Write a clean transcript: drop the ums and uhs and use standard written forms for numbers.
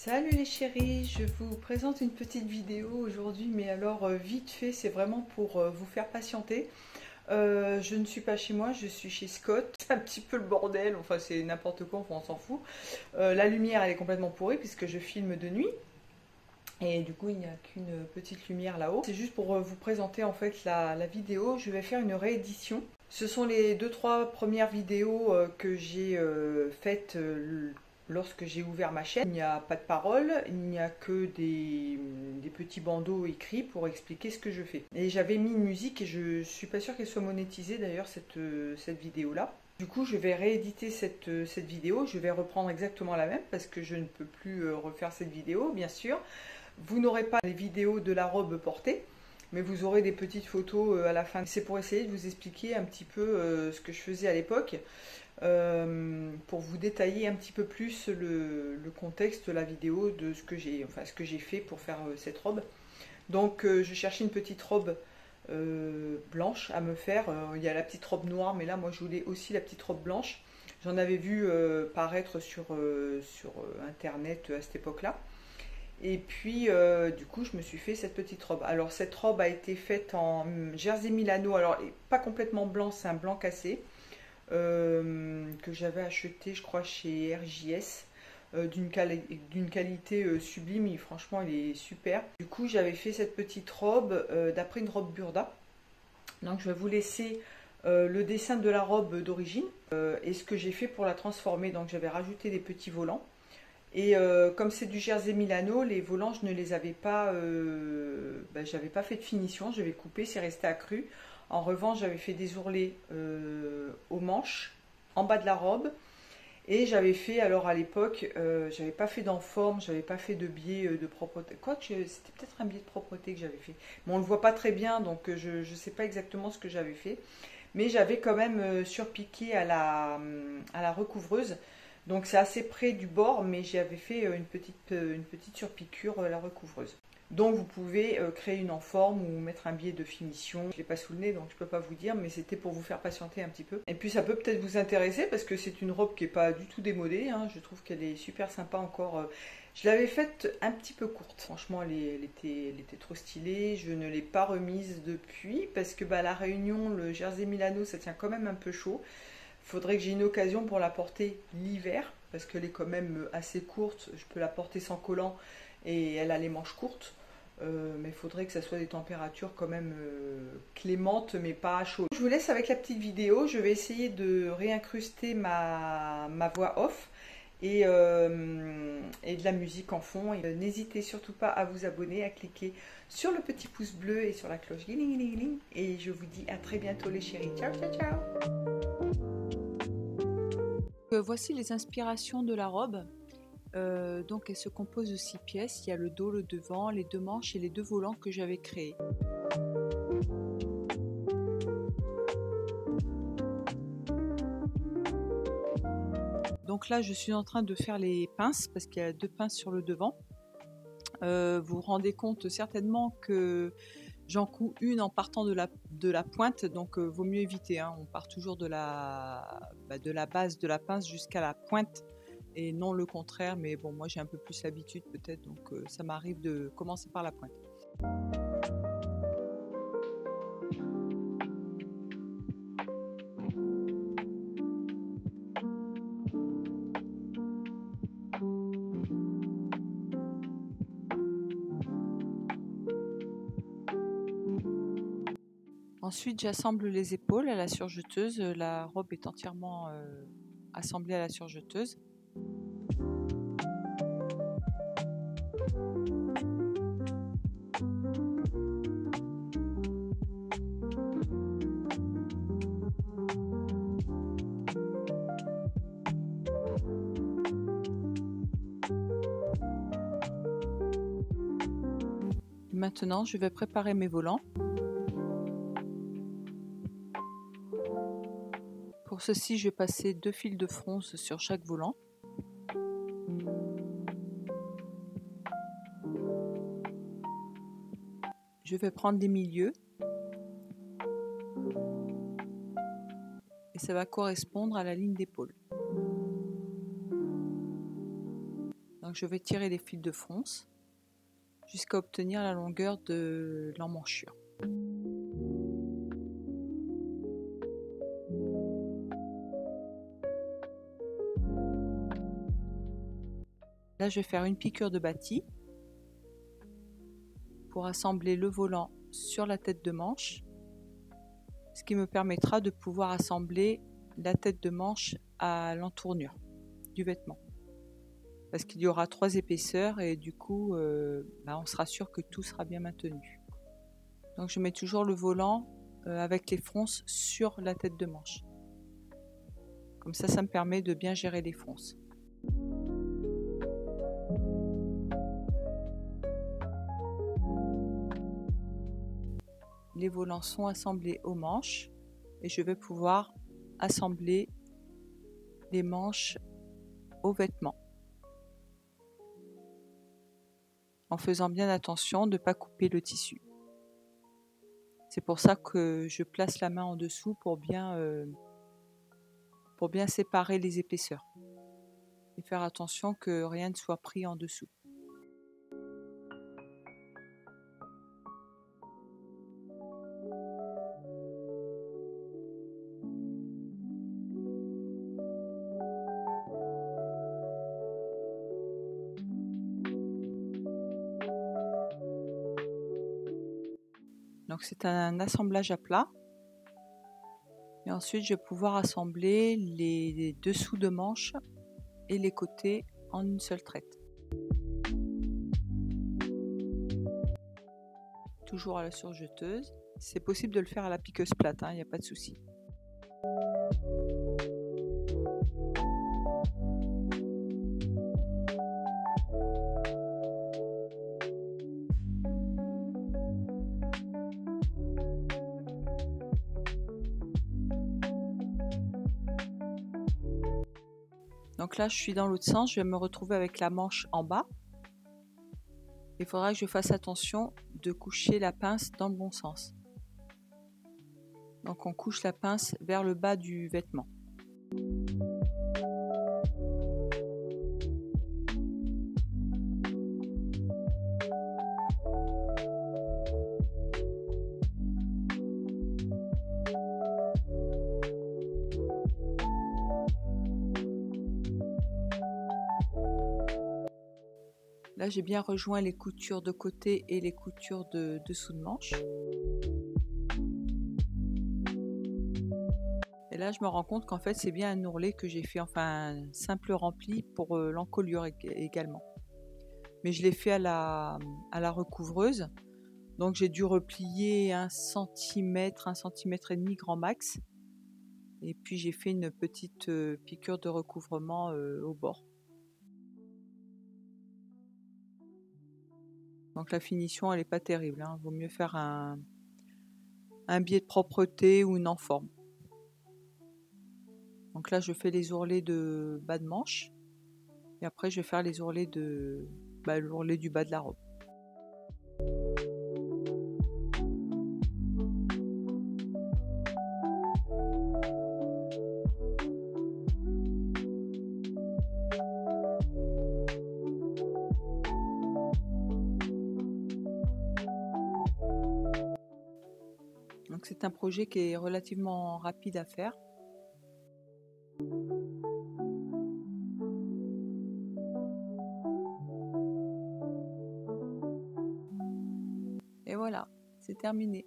Salut les chéris, je vous présente une petite vidéo aujourd'hui, mais alors vite fait, c'est vraiment pour vous faire patienter. Je ne suis pas chez moi, je suis chez Scott. C'est un petit peu le bordel, enfin c'est n'importe quoi, enfin, on s'en fout. La lumière elle est complètement pourrie puisque je filme de nuit. Et du coup il n'y a qu'une petite lumière là-haut. C'est juste pour vous présenter en fait la vidéo. Je vais faire une réédition. Ce sont les 2-3 premières vidéos que j'ai faites lorsque j'ai ouvert ma chaîne. Il n'y a pas de parole, il n'y a que des petits bandeaux écrits pour expliquer ce que je fais. Et j'avais mis une musique et je suis pas sûre qu'elle soit monétisée d'ailleurs cette vidéo-là. Du coup, je vais rééditer cette vidéo. Je vais reprendre exactement la même parce que je ne peux plus refaire cette vidéo, bien sûr. Vous n'aurez pas les vidéos de la robe portée, mais vous aurez des petites photos à la fin. C'est pour essayer de vous expliquer un petit peu ce que je faisais à l'époque, pour vous détailler un petit peu plus le contexte de la vidéo de ce que j'ai fait pour faire cette robe. Donc je cherchais une petite robe blanche à me faire. Il y a la petite robe noire, mais là moi je voulais aussi la petite robe blanche. J'en avais vu paraître sur internet à cette époque-là. Et puis, du coup, je me suis fait cette petite robe. Alors, cette robe a été faite en jersey Milano. Alors, pas complètement blanc, c'est un blanc cassé que j'avais acheté, je crois, chez RJS. D'une qualité sublime. Et franchement, il est super. Du coup, j'avais fait cette petite robe d'après une robe Burda. Donc, je vais vous laisser le dessin de la robe d'origine et ce que j'ai fait pour la transformer. Donc, j'avais rajouté des petits volants. Et comme c'est du jersey Milano, les volants, je ne les avais pas, j'avais pas fait de finition, j'avais coupé, c'est resté accru. En revanche, j'avais fait des ourlets aux manches, en bas de la robe. Et j'avais fait, alors à l'époque, j'avais pas fait d'enforme, j'avais pas fait de biais de propreté. Quoique, c'était peut-être un biais de propreté que j'avais fait. Mais on le voit pas très bien, donc je ne sais pas exactement ce que j'avais fait. Mais j'avais quand même surpiqué à la recouvreuse. Donc c'est assez près du bord, mais j'avais fait une petite surpiqûre la recouvreuse. Donc vous pouvez créer une enforme ou mettre un biais de finition. Je ne l'ai pas sous le nez, donc je ne peux pas vous dire, mais c'était pour vous faire patienter un petit peu. Et puis ça peut peut-être vous intéresser parce que c'est une robe qui n'est pas du tout démodée, hein. Je trouve qu'elle est super sympa encore. Je l'avais faite un petit peu courte. Franchement, elle était trop stylée. Je ne l'ai pas remise depuis parce que à La Réunion, le jersey Milano, ça tient quand même un peu chaud. Il faudrait que j'ai une occasion pour la porter l'hiver parce qu'elle est quand même assez courte. Je peux la porter sans collant et elle a les manches courtes. Mais il faudrait que ça soit des températures quand même clémentes mais pas chaudes. Je vous laisse avec la petite vidéo. Je vais essayer de réincruster ma voix off et de la musique en fond. N'hésitez surtout pas à vous abonner, à cliquer sur le petit pouce bleu et sur la cloche. Et je vous dis à très bientôt les chéris. Ciao, ciao, ciao. Voici les inspirations de la robe. Donc elle se compose de 6 pièces. Il y a le dos, le devant, les 2 manches et les 2 volants que j'avais créés. Donc là je suis en train de faire les pinces parce qu'il y a 2 pinces sur le devant. Vous vous rendez compte certainement que j'en couds une en partant de la pointe, donc vaut mieux éviter, hein. On part toujours de la base de la pince jusqu'à la pointe et non le contraire, mais bon, moi j'ai un peu plus l'habitude peut-être, donc ça m'arrive de commencer par la pointe. Ensuite, j'assemble les épaules à la surjeteuse. La robe est entièrement assemblée à la surjeteuse. Maintenant, je vais préparer mes volants. Pour ceci, je vais passer 2 fils de fronce sur chaque volant. Je vais prendre des milieux. Et ça va correspondre à la ligne d'épaule. Donc je vais tirer les fils de fronce jusqu'à obtenir la longueur de l'emmanchure. Là, je vais faire une piqûre de bâti pour assembler le volant sur la tête de manche, ce qui me permettra de pouvoir assembler la tête de manche à l'entournure du vêtement. Parce qu'il y aura 3 épaisseurs et du coup, on sera sûr que tout sera bien maintenu. Donc je mets toujours le volant avec les fronces sur la tête de manche. Comme ça me permet de bien gérer les fronces. Les volants sont assemblés aux manches et je vais pouvoir assembler les manches aux vêtements. En faisant bien attention de ne pas couper le tissu. C'est pour ça que je place la main en dessous pour bien séparer les épaisseurs. Et faire attention que rien ne soit pris en dessous. Donc c'est un assemblage à plat. Et ensuite je vais pouvoir assembler les dessous de manches et les côtés en une seule traite. Toujours à la surjeteuse. C'est possible de le faire à la piqueuse plate, il n'y a pas de souci. Donc là, je suis dans l'autre sens, je vais me retrouver avec la manche en bas. Il faudra que je fasse attention de coucher la pince dans le bon sens. Donc on couche la pince vers le bas du vêtement. Là, j'ai bien rejoint les coutures de côté et les coutures de dessous de manche. Et là, je me rends compte qu'en fait, c'est bien un ourlet que j'ai fait, enfin un simple rempli pour l'encolure également. Mais je l'ai fait à la recouvreuse. Donc j'ai dû replier 1 cm, 1 cm et demi grand max. Et puis j'ai fait une petite piqûre de recouvrement au bord. Donc la finition, elle n'est pas terrible. Vaut mieux faire un biais de propreté ou une enforme. Donc là, je fais les ourlets de bas de manche. Et après, je vais faire les ourlets l'ourlet du bas de la robe. Donc c'est un projet qui est relativement rapide à faire. Et voilà, c'est terminé.